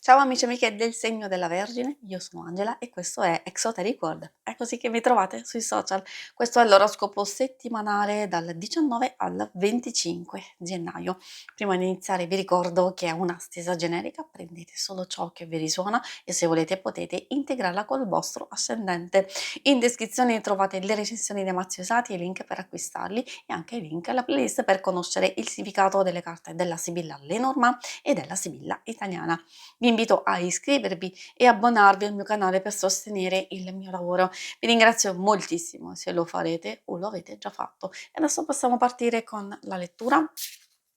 Ciao amici e amiche del segno della Vergine, io sono Angela e questo è Exoteric World. È così che mi trovate sui social. Questo è l'oroscopo settimanale dal 19 al 25 gennaio. Prima di iniziare vi ricordo che è una stesa generica, prendete solo ciò che vi risuona e se volete potete integrarla col vostro ascendente. In descrizione trovate le recensioni dei mazzi usati e i link per acquistarli e anche i link alla playlist per conoscere il significato delle carte della Sibilla Lenormand e della Sibilla italiana. Vi invito a iscrivervi e abbonarvi al mio canale per sostenere il mio lavoro. Vi ringrazio moltissimo se lo farete o lo avete già fatto. E adesso possiamo partire con la lettura.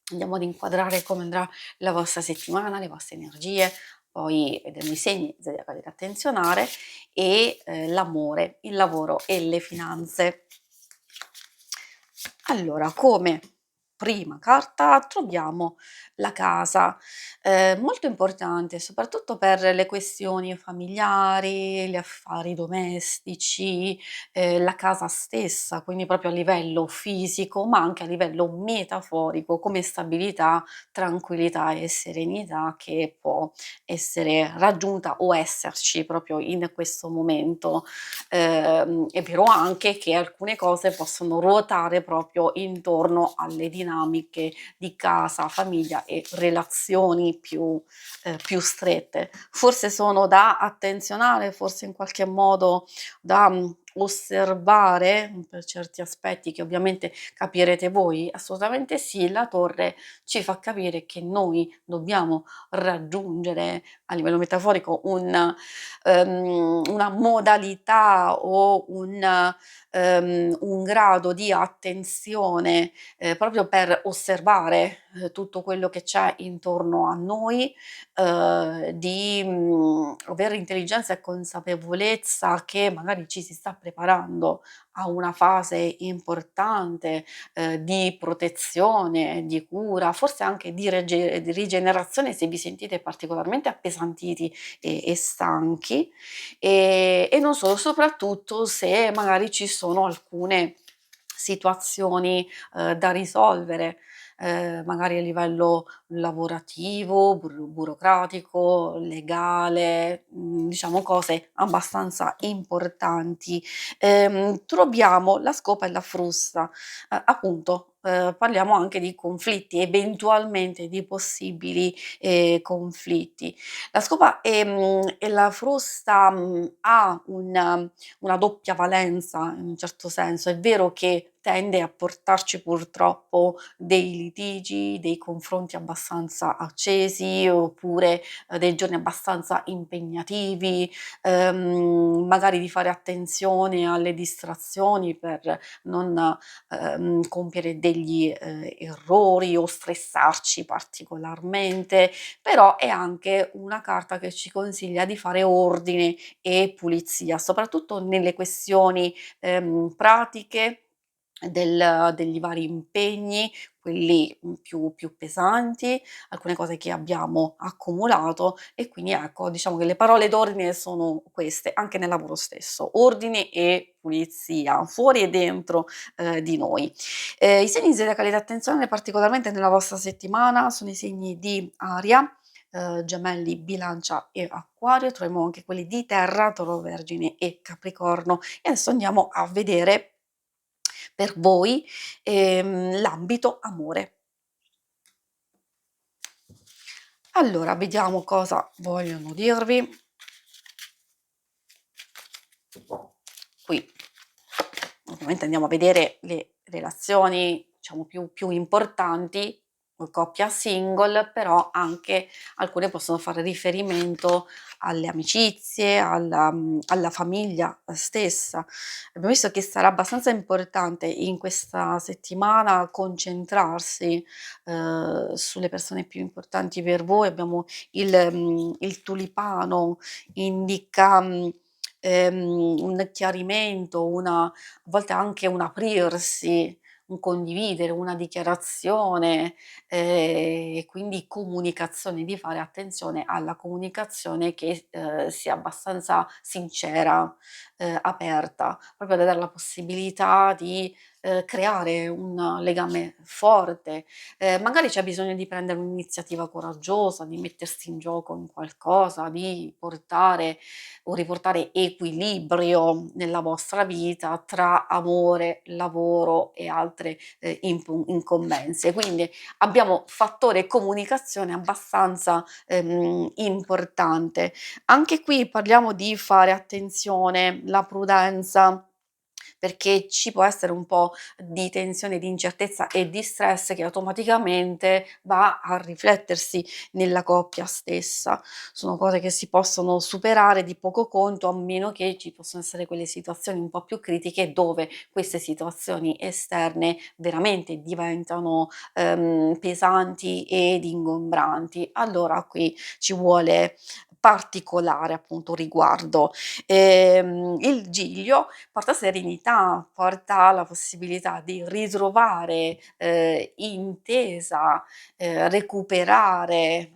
Andiamo ad inquadrare come andrà la vostra settimana, le vostre energie, poi vedremo i segni zodiacali da attenzionare e l'amore, il lavoro e le finanze. Allora, come prima carta troviamo la casa, molto importante soprattutto per le questioni familiari, gli affari domestici, la casa stessa, quindi proprio a livello fisico, ma anche a livello metaforico, come stabilità, tranquillità e serenità che può essere raggiunta o esserci proprio in questo momento. È vero anche che alcune cose possono ruotare proprio intorno alle dinamiche di casa, famiglia e relazioni più strette. Forse sono da attenzionare, forse in qualche modo da osservare per certi aspetti che ovviamente capirete voi? Assolutamente sì, la torre ci fa capire che noi dobbiamo raggiungere a livello metaforico una modalità o un grado di attenzione, proprio per osservare, tutto quello che c'è intorno a noi, di, avere intelligenza e consapevolezza che magari ci si sta preparando a una fase importante, di protezione, di cura, forse anche di rigenerazione se vi sentite particolarmente appesantiti e stanchi, e non solo, soprattutto se magari ci sono alcune situazioni, da risolvere, magari a livello lavorativo, burocratico, legale, diciamo cose abbastanza importanti. Troviamo la scopa e la frusta, appunto, parliamo anche di conflitti, eventualmente di possibili, conflitti. La scopa, e la frusta, ha una doppia valenza in un certo senso. È vero che tende a portarci purtroppo dei litigi, dei confronti abbastanza accesi, oppure, dei giorni abbastanza impegnativi, magari di fare attenzione alle distrazioni per non, compiere degli, errori o stressarci particolarmente, però è anche una carta che ci consiglia di fare ordine e pulizia, soprattutto nelle questioni, pratiche degli vari impegni, quelli, più pesanti, alcune cose che abbiamo accumulato e quindi ecco, diciamo che le parole d'ordine sono queste, anche nel lavoro stesso: ordine e pulizia, fuori e dentro, di noi. I segni zodiacali da attenzionare particolarmente nella vostra settimana sono i segni di aria, Gemelli, Bilancia e Acquario, troviamo anche quelli di Terra, Toro, Vergine e Capricorno. E adesso andiamo a vedere per voi, l'ambito amore. Allora, vediamo cosa vogliono dirvi. Qui ovviamente andiamo a vedere le relazioni, diciamo più importanti, o coppia single, però anche alcune possono fare riferimento alle amicizie, alla famiglia stessa. Abbiamo visto che sarà abbastanza importante in questa settimana concentrarsi, sulle persone più importanti per voi. Abbiamo il tulipano, indica, un chiarimento, a volte anche un aprirsi, un condividere, una dichiarazione, e quindi comunicazione, di fare attenzione alla comunicazione che, sia abbastanza sincera, aperta, proprio da dare la possibilità di creare un legame forte. Magari c'è bisogno di prendere un'iniziativa coraggiosa, di mettersi in gioco in qualcosa, di portare o riportare equilibrio nella vostra vita tra amore, lavoro e altre, incombenze. Quindi abbiamo fattore comunicazione abbastanza, importante. Anche qui parliamo di fare attenzione, la prudenza, perché ci può essere un po' di tensione, di incertezza e di stress che automaticamente va a riflettersi nella coppia stessa. Sono cose che si possono superare di poco conto, a meno che ci possono essere quelle situazioni un po' più critiche dove queste situazioni esterne veramente diventano, pesanti ed ingombranti. Allora qui ci vuole particolare appunto riguardo. Il Giglio porta serenità, porta la possibilità di ritrovare, intesa, recuperare,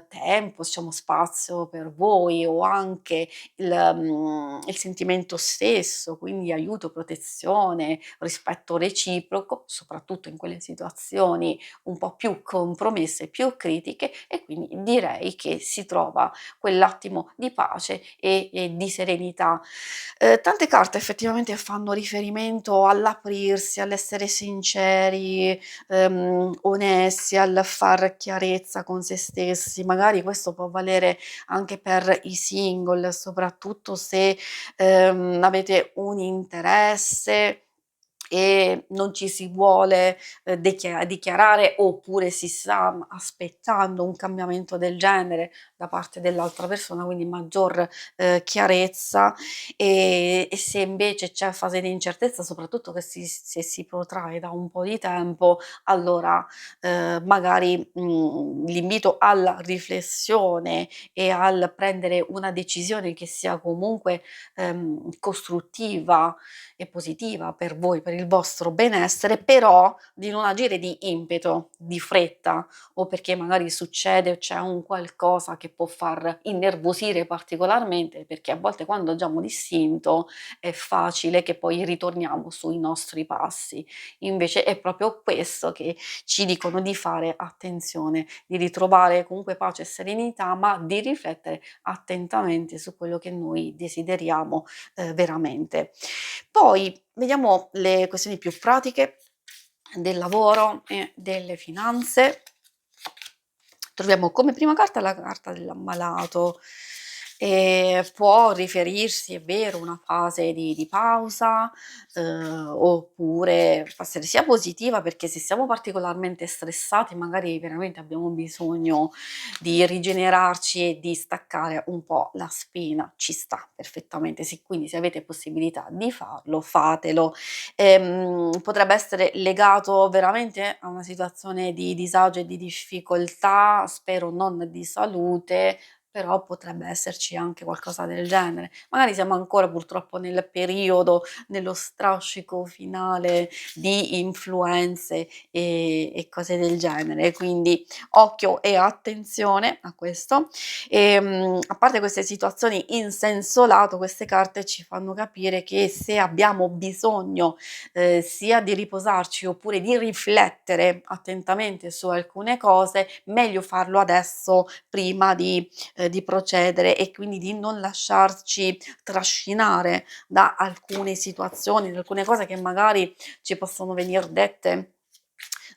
tempo, diciamo spazio per voi o anche il sentimento stesso, quindi aiuto, protezione, rispetto reciproco, soprattutto in quelle situazioni un po' più compromesse, più critiche e quindi direi che si trova quell'attimo di pace e di serenità. Tante carte effettivamente fanno riferimento all'aprirsi, all'essere sinceri, onesti, al far chiarezza con se stessi. Magari questo può valere anche per i single, soprattutto se, avete un interesse e non ci si vuole, dichiarare oppure si sta aspettando un cambiamento del genere da parte dell'altra persona, quindi maggior, chiarezza, e se invece c'è fase di incertezza, soprattutto che se si protrae da un po' di tempo, allora, magari, l'invito alla riflessione e al prendere una decisione che sia comunque, costruttiva e positiva per voi, per il vostro benessere, però di non agire di impeto, di fretta o perché magari succede o c'è un qualcosa che può far innervosire particolarmente, perché a volte quando agiamo d'istinto è facile che poi ritorniamo sui nostri passi. Invece è proprio questo che ci dicono di fare attenzione, di ritrovare comunque pace e serenità, ma di riflettere attentamente su quello che noi desideriamo, veramente. Poi vediamo le questioni più pratiche del lavoro e delle finanze. Troviamo come prima carta la carta dell'ammalato. Può riferirsi, è vero, a una fase di pausa, oppure può essere sia positiva perché se siamo particolarmente stressati, magari veramente abbiamo bisogno di rigenerarci e di staccare un po' la spina, ci sta perfettamente. Quindi se avete possibilità di farlo, fatelo. Potrebbe essere legato veramente a una situazione di disagio e di difficoltà, spero non di salute, però potrebbe esserci anche qualcosa del genere. Magari siamo ancora purtroppo nel periodo, nello strascico finale di influenze e cose del genere, quindi occhio e attenzione a questo. A parte queste situazioni in senso lato, queste carte ci fanno capire che se abbiamo bisogno sia di riposarci oppure di riflettere attentamente su alcune cose, meglio farlo adesso prima di procedere e quindi di non lasciarci trascinare da alcune situazioni, da alcune cose che magari ci possono venir dette,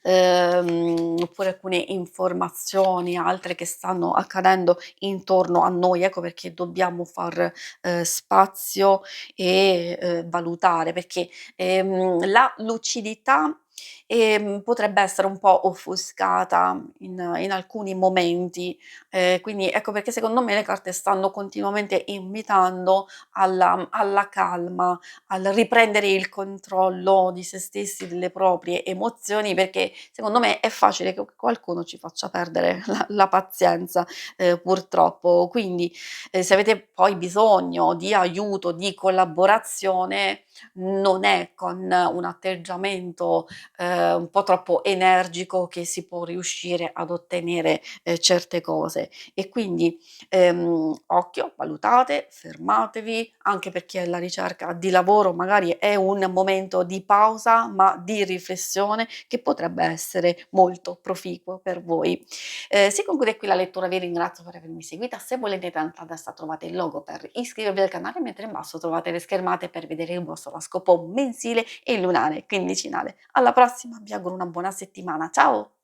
oppure alcune informazioni, altre che stanno accadendo intorno a noi. Ecco perché dobbiamo far, spazio e, valutare, perché la lucidità, potrebbe essere un po' offuscata in alcuni momenti, quindi ecco perché secondo me le carte stanno continuamente invitando alla calma, al riprendere il controllo di se stessi, delle proprie emozioni, perché secondo me è facile che qualcuno ci faccia perdere la pazienza, purtroppo. Quindi, se avete poi bisogno di aiuto, di collaborazione, non è con un atteggiamento, un po' troppo energico che si può riuscire ad ottenere, certe cose. E quindi, occhio, valutate, fermatevi, anche per chi è alla ricerca di lavoro magari è un momento di pausa, ma di riflessione che potrebbe essere molto proficuo per voi. Si conclude qui la lettura, vi ringrazio per avermi seguita. Se volete tanto a destra trovate il logo per iscrivervi al canale, mentre in basso trovate le schermate per vedere il vostro oroscopo mensile e lunare quindicinale. Alla prossima, vi auguro una buona settimana. Ciao!